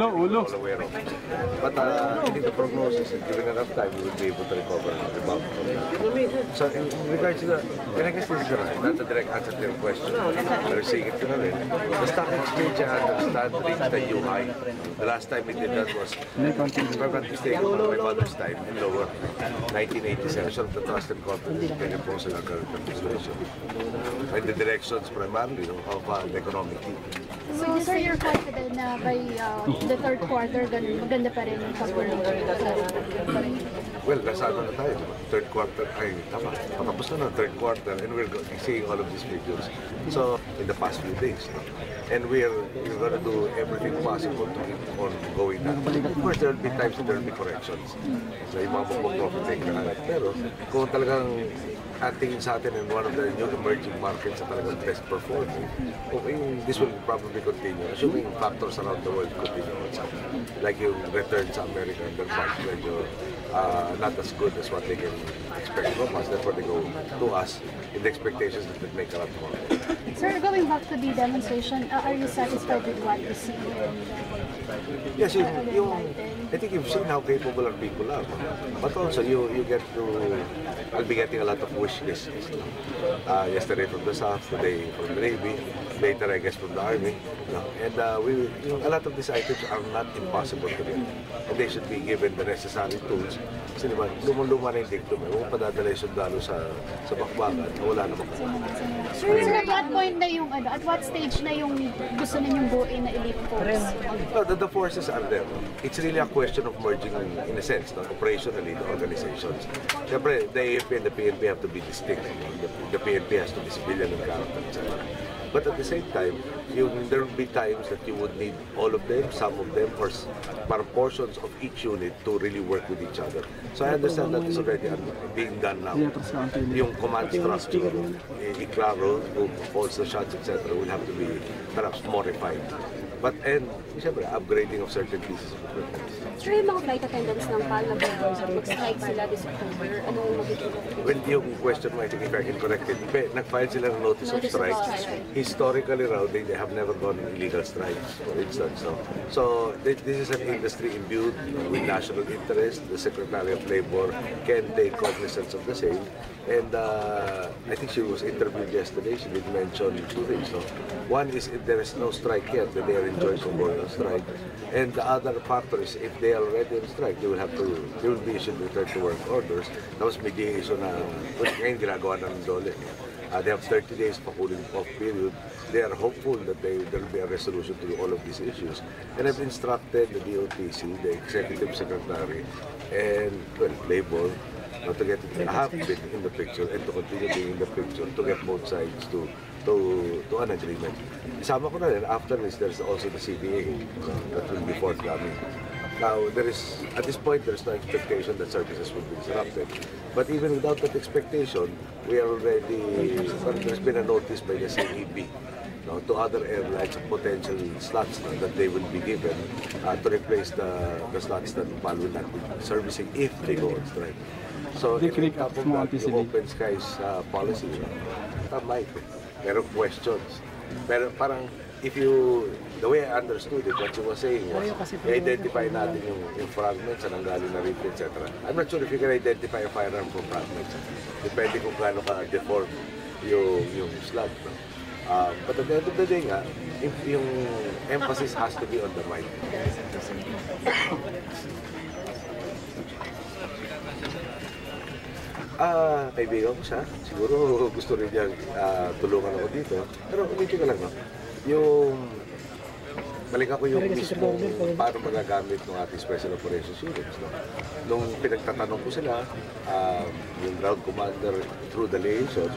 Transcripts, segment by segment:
Ulo. All aware of. But I think the prognosis is given enough time, we will be able to recover and rebound from that. So in regards to that, and I guess this is not a direct answer to your question. We're seeing it rin. The stock exchange, I understand, reached a new high. The last time we did that was, if I'm not mistaken, my mother's time in lower 1987. Sort of the trust and confidence in imposing our current administration. And the directions primarily of the economic team. So, sir, you're confident na by the third quarter, maganda pa rin yung pag-work? Well, nasa ano na tayo, third quarter, ay tama, patapos na ng third quarter and we're seeing all of these figures. So, in the past few days, and we're going to do everything possible to keep on going down. Of course, there will be times that there will be corrections. So, yung mga profit take na lahat. Pero, kung talagang tingin sa atin in one of the new emerging markets na talagang best performing, okay, this will probably continue, assuming factors around the world continue what's happening. Like yung return sa America and their banks, medyo not as good as what they can expect from us. Therefore, they go to us in the expectations that they make a lot more. Sir, going back to the demonstration, are you satisfied with what you see? Yes, I think you've seen how capable our people are. But also, you get to, I'll be getting a lot of wish lists. Yesterday from the South, today from the Navy, later I guess from the Army. And a lot of these items are not impossible to get. And they should be given the necessary tools. Kasi naman, lumang-luma na yung dictum. Huwag padadala yung sundalo sa bakbakan, wala naman. Sir, at what point na yung, at what stage na yung gusto ninyong buuin na elite force? No, the forces are there. It's really a question of merging in a sense, operationally, the organizations. Siyempre, the AFP and the PNP have to be distinct. The PNP has to be civilian and character, etc. But at the same time, there will be times that you would need all of them, some of them, or portions of each unit to really work with each other. So I understand that is already being done now. Yung command structure, Iklaro, who holds the shots, etc., will have to be perhaps more refined. But, and, siyempre, upgrading of certain pieces of equipment. Sir, yung mga flight attendants ng PAL mag-strike sila this October, ano yung magiging? When yung question mo, I think if I can correct it, nag-file sila ng notice of strike. Historically raw, they have never gone on illegal strikes, for instance. So this is an industry imbued with national interest. The Secretary of Labor can take cognizance of the same. And I think she was interviewed yesterday. She did mention two things. One is if there is no strike yet, that they are enjoying from going on strike. And the other factor is if they are already on strike, they will be issued return to work orders. Tapos may issue na ngayon ginagawa ng DOLE. They have 30 days for cooling off period. They are hopeful that there will be a resolution to all of these issues. And I've instructed the DOTC, the Executive Secretary, and Labor, to get half bit in the picture and to continue being in the picture to get both sides to an agreement. Isama ko na rin, after this, there's also the CBA that will be forthcoming. Now, at this point, there's no expectation that services will be disrupted. But even without that expectation, we are already, there's been a notice by the CEB to other airlines of potential slots that they will be given to replace the slots that PAL will not be servicing if they go on strike. So, if you top of that, yung open skies policy, tama ito. Merong questions. Pero parang, the way I understood it, what you were saying was, i-identify natin yung fragments na nanggaling na rito, etc. I'm not sure if you can identify a firearm from fragments. Depende kung gaano ka deform yung slug. But at the end of the day nga, yung emphasis has to be on the mind. Kaibigan ko siya. Siguro gusto rin niyang tulungan ako dito. Pero ulit ka lang, balik ako yung mismo paano magagamit ng ating Special Operations Units. Nung pinagtatanong ko sila, yung ground commander through the liaison,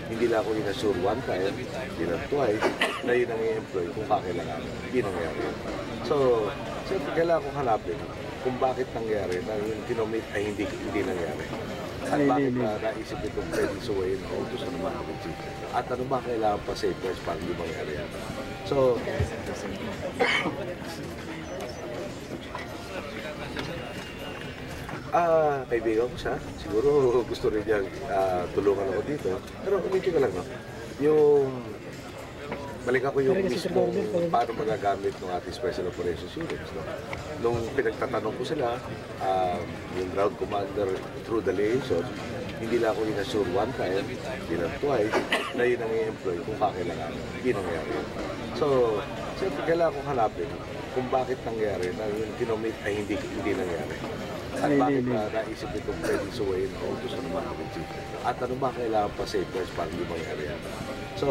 hindi lang ako inassure one time, hindi lang twice, na yun ang i-employ kung kakailangan. Hindi nangyari. So, kailangan kong hanapin kung bakit nangyari na yung kinomit ay hindi nangyari. At bakit naisip itong pwedeng suwayin o gusto naman ako dito. At ano ba kailangan pa safeguards para hindi mangyari yan. So, kaibigan ko siya. Siguro gusto rin niyang tulungan ako dito. Pero ulit ka lang, yung balik ako yung mismo paano magagamit ng ating Special Operations Units. No? Nung pinagtatanong ko sila, yung ground commander through the liaison, hindi lang ako inasure one time, hindi lang twice, na yun ang i-employ kung kakailangan. Hindi nangyari yun. So, siyempre kailangan kong hanapin kung bakit nangyari na yung kinomit ay hindi nangyari. At bakit naisip itong pwedeng suwayin o gusto naman ng chief. At ano ba kailangan pa safeguards para hindi mangyari yan. So,